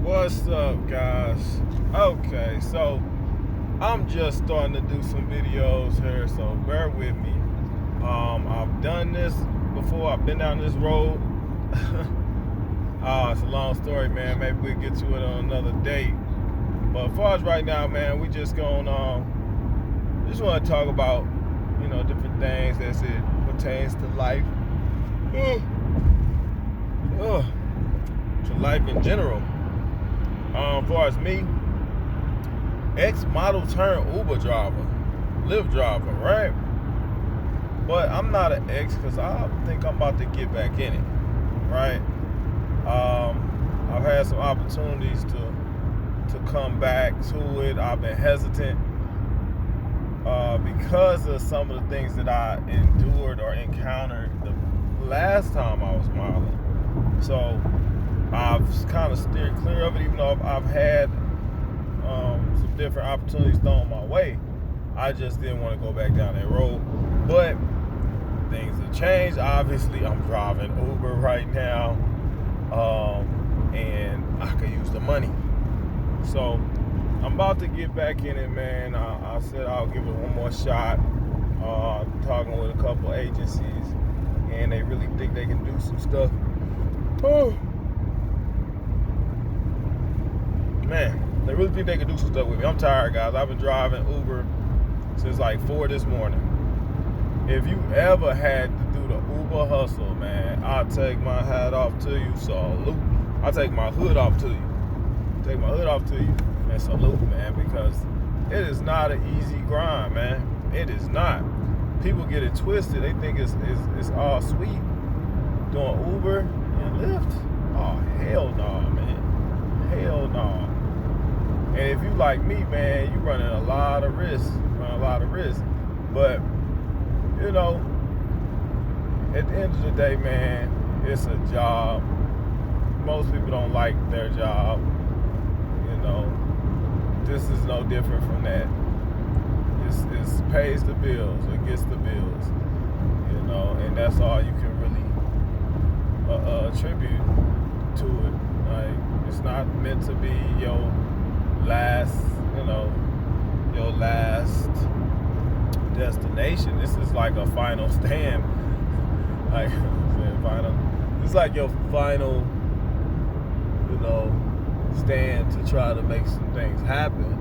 What's up, guys? Okay, so I'm just starting to do some videos here, so bear with me. I've done this before. I've been down this road. It's a long story, man. Maybe we'll get to it on another date. But as far as right now, man, we just gonna just want to talk about different things as it pertains to life, to life in general. As far as me, ex-model turned Uber driver, Lyft driver, right? But I'm not an ex because I think I'm about to get back in it, right? I've had some opportunities to come back to it. I've been hesitant because of some of the things that I endured or encountered the last time I was modeling. So I've kind of steered clear of it, even though I've had some different opportunities thrown my way. I just didn't want to go back down that road. But things have changed. Obviously, I'm driving Uber right now, and I could use the money. So I'm about to get back in it, man. I said I'll give it one more shot. Talking with a couple agencies, and they really think they can do some stuff. Oh. Man, they really think they can do some stuff with me. I'm tired, guys. I've been driving Uber since like 4 this morning. If you ever had to do the Uber hustle, man, I'll take my hat off to you. Salute. I'll take my hood off to you. Take my hood off to you and salute, man, because it is not an easy grind, man. It is not. People get it twisted. They think it's all sweet. Doing Uber and Lyft? Oh, hell no, man. Hell no. And if you like me, man, you running a lot of risk. But, at the end of the day, man, it's a job. Most people don't like their job. This is no different from that. It pays the bills. It gets the bills. And that's all you can really attribute to it. Like, it's not meant to be your last destination. This is like a final stand. Like, it's like your final, stand to try to make some things happen.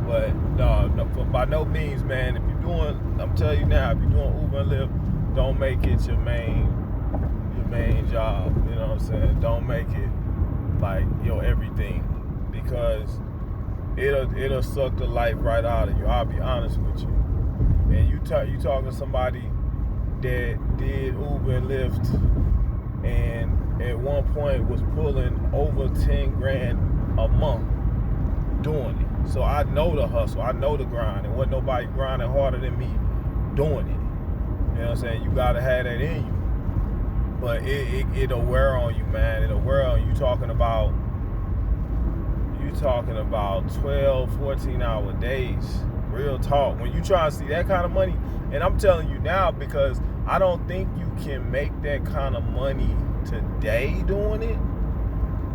But no, by no means, man. I'm telling you now, if you're doing Uber and Lyft, don't make it your main job. You know what I'm saying? Don't make it like your everything, because it'll suck the life right out of you. I'll be honest with you. And you talking to somebody that did Uber and Lyft, and at one point was pulling over 10 grand a month doing it. So I know the hustle, I know the grind, and wasn't nobody grinding harder than me doing it. You know what I'm saying? You gotta have that in you. But it'll wear on you, man. It'll wear on you. You talking about 12, 14-hour days. Real talk. When you try to see that kind of money, and I'm telling you now, because I don't think you can make that kind of money today doing it.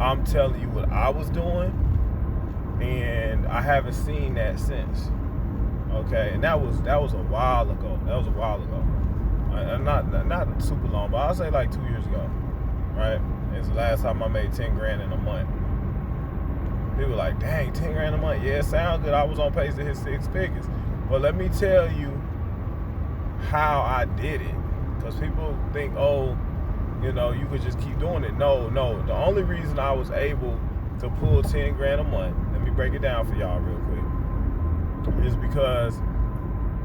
I'm telling you what I was doing, and I haven't seen that since. Okay, and that was a while ago. Not super long, but I'll say like 2 years ago, right? It's the last time I made 10 grand in a month. People were like, dang, 10 grand a month. Yeah, it sounds good. I was on pace to hit 6 figures. But let me tell you how I did it. Because people think, you could just keep doing it. No. The only reason I was able to pull 10 grand a month, let me break it down for y'all real quick, is because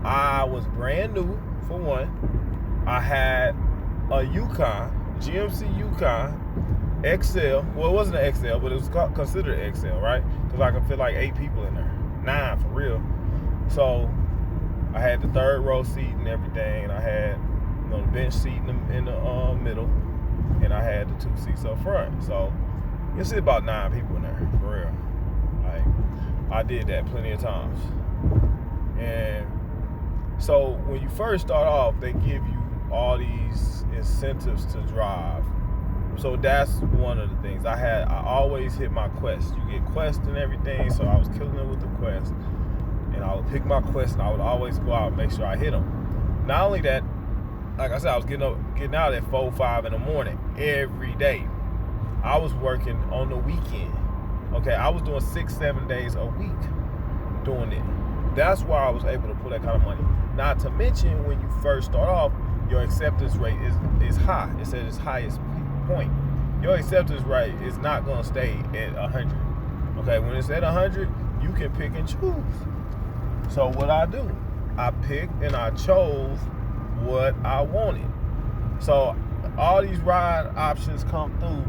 I was brand new, for one. I had a Yukon, GMC Yukon XL. Well, it wasn't an XL, but it was considered XL, right? Because I could fit like 8 people in there. 9 for real. So I had the third row seat and everything, and I had the bench seat in the middle, and I had the 2 seats up front. So you can see about 9 people in there, for real. Like, I did that plenty of times. And so when you first start off, they give you all these incentives to drive. So that's one of the things. I always hit my quest. You get quest and everything, so I was killing it with the quest. And I would pick my quest, and I would always go out and make sure I hit them. Not only that, like I said, I was getting out at 4, 5 in the morning every day. I was working on the weekend. Okay, I was doing 6, 7 days a week doing it. That's why I was able to pull that kind of money. Not to mention, when you first start off, your acceptance rate is high. It's at its highest point. Your acceptance rate is not going to stay at 100. Okay, when it's at 100, you can pick and choose. So what I do, I picked and I chose what I wanted. So all these ride options come through,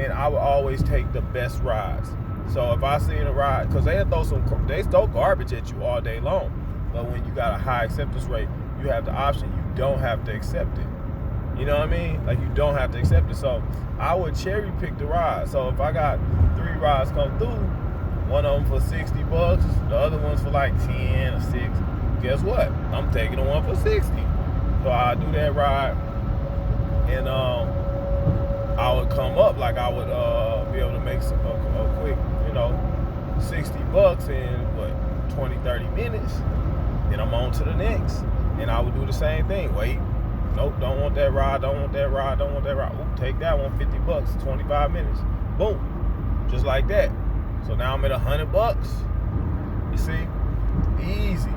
and I would always take the best rides. So if I seen a ride, because they throw garbage at you all day long, but when you got a high acceptance rate, you have the option. You don't have to accept it. You know what I mean? Like, you don't have to accept it. So I would cherry pick the ride. So if I got 3 rides come through, one of them for $60, the other one's for like 10 or 6. Guess what? I'm taking the one for 60. So I do that ride, and I would come up, like I would be able to make a quick, $60 in 20, 30 minutes. Then I'm on to the next. And I would do the same thing. Wait, nope, don't want that ride, don't want that ride, don't want that ride. Ooh, take that one, $50, 25 minutes. Boom. Just like that. So now I'm at $100. You see? Easy.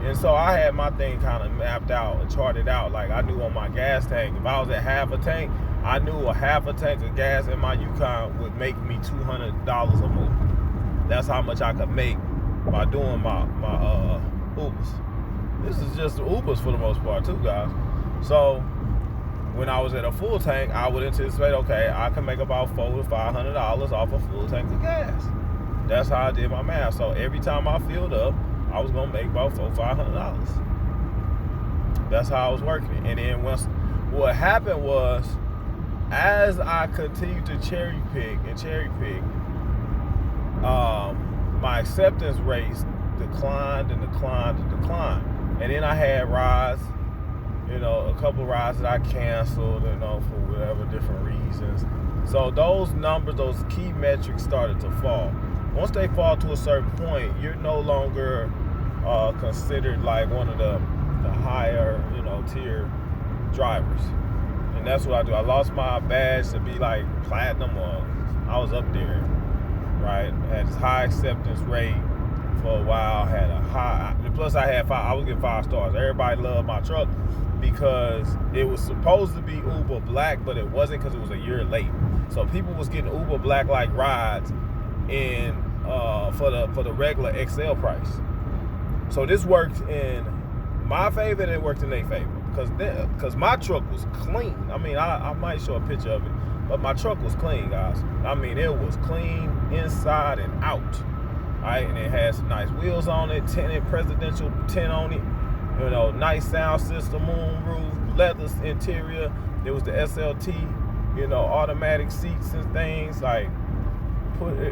And so I had my thing kind of mapped out and charted out. Like, I knew on my gas tank, if I was at half a tank, I knew a half a tank of gas in my Yukon would make me $200 or more. That's how much I could make by doing my Ubers. This is just the Ubers for the most part too, guys. So when I was at a full tank, I would anticipate, okay, I can make about $400 to $500 off a full tank of gas. That's how I did my math. So every time I filled up, I was gonna make about $400 to $500. That's how I was working it. And then what happened was, as I continued to cherry pick, my acceptance rates declined. And then I had rides, a couple rides that I canceled, for whatever different reasons. So those numbers, those key metrics started to fall. Once they fall to a certain point, you're no longer considered like one of the higher, tier drivers. And that's what I do. I lost my badge to be like platinum, or I was up there, right? I had this high acceptance rate for a while. Plus I was getting 5 stars. Everybody loved my truck because it was supposed to be Uber Black, but it wasn't, because it was a year late. So people was getting Uber Black like rides in for the regular XL price. So this worked in my favor, and it worked in their favor, because my truck was clean. I mean, I might show a picture of it, but my truck was clean, guys. I mean, it was clean inside and out. Right, and it has some nice wheels on it, tinted presidential tint on it, nice sound system, moon roof, leather interior. There was the SLT, automatic seats and things. Like,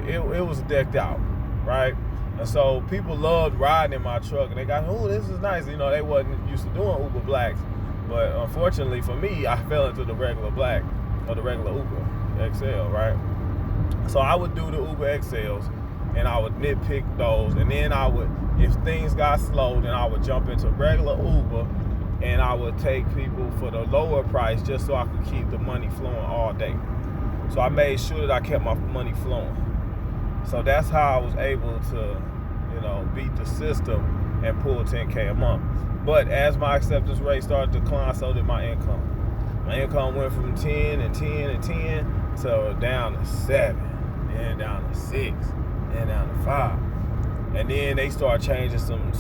it was decked out, right? And so people loved riding in my truck, and they got, oh, this is nice. They wasn't used to doing Uber Blacks, but unfortunately for me, I fell into the regular Black, or the regular Uber XL, right? So I would do the Uber XLs, and I would nitpick those, and then I would, if things got slow, then I would jump into regular Uber, and I would take people for the lower price just so I could keep the money flowing all day. So I made sure that I kept my money flowing. So that's how I was able to, beat the system and pull 10K a month. But as my acceptance rate started to decline, so did my income. My income went from 10 and 10 and 10 to down to 7, then down to 6, then down to 5. And then they start changing some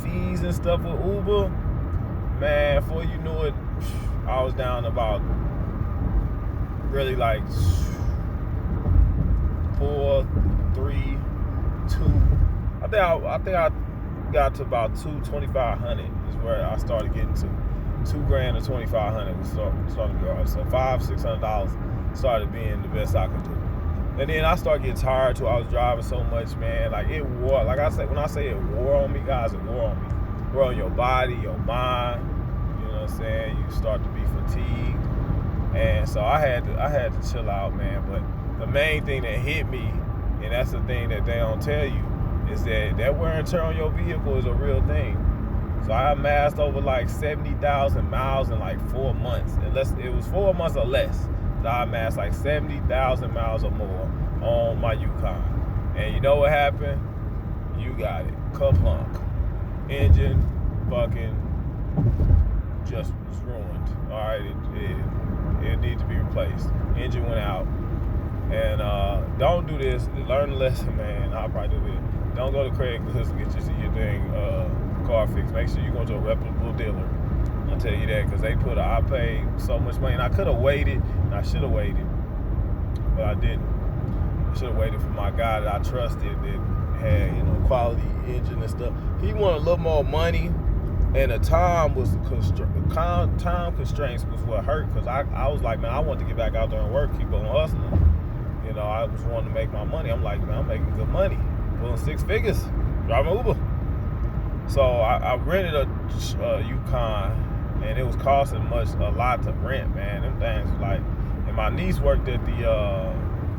fees and stuff with Uber. Man, before you knew it, I was down about really like 4, 3, 2. I think I got to about $2,500 is where I started getting to. $2,000 to $2,500 was starting to go on. So $500-600 started being the best I could do. And then I started getting tired too. I was driving so much, man. Like, it wore. Like I said, when I say it wore on me, guys, it wore on me. It wore on your body, your mind. You know what I'm saying? You start to be fatigued. And so I had to chill out, man. But the main thing that hit me, and that's the thing that they don't tell you, is that wear and tear on your vehicle is a real thing. So I amassed over like 70,000 miles in like 4 months. Unless it was 4 months or less. So I amassed like 70,000 miles or more on my Yukon. And you know what happened? You got it. Kaplunk. Engine fucking just was ruined. Alright, it needs to be replaced. Engine went out. And don't do this. Learn the lesson, man. I'll probably do it. Don't go to Craigslist and get your thing car fixed. Make sure you go to a reputable dealer. I'll tell you that, because I paid so much money, and I could have waited, and I should have waited, but I didn't. I should have waited for my guy that I trusted, that had quality engine and stuff. He wanted a little more money, and the time constraints was what hurt, because I was like, man, I want to get back out there and work, keep on hustling. I was wanting to make my money. I'm like, man, I'm making good money, pulling 6 figures, driving Uber. So I rented a Yukon, and it was costing a lot to rent, man. Them things was like, and my niece worked at the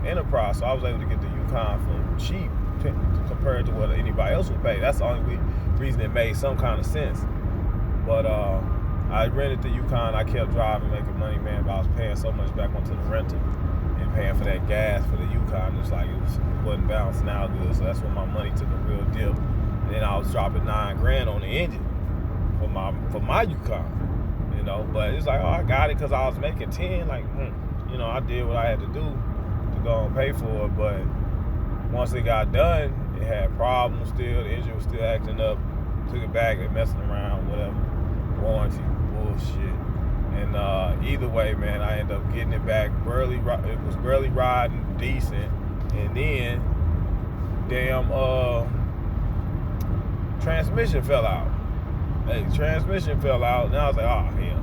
Enterprise, so I was able to get the Yukon for cheap compared to what anybody else would pay. That's the only reason it made some kind of sense. But I rented the Yukon. I kept driving, making money, man. But I was paying so much back onto the rental and paying for that gas for the Yukon. It's like it wasn't balancing out good. So that's when my money took a real dip. And then I was dropping $9,000 on the engine for my Yukon. But it's like, oh, I got it because I was making 10. Like, I did what I had to do to go and pay for it. But once it got done, it had problems still. The engine was still acting up. Took it back and messing around, whatever. Warranty bullshit. And either way, man, I ended up getting it back. It was barely riding decent. And then, damn, transmission fell out. Transmission fell out. And I was like, oh, hell.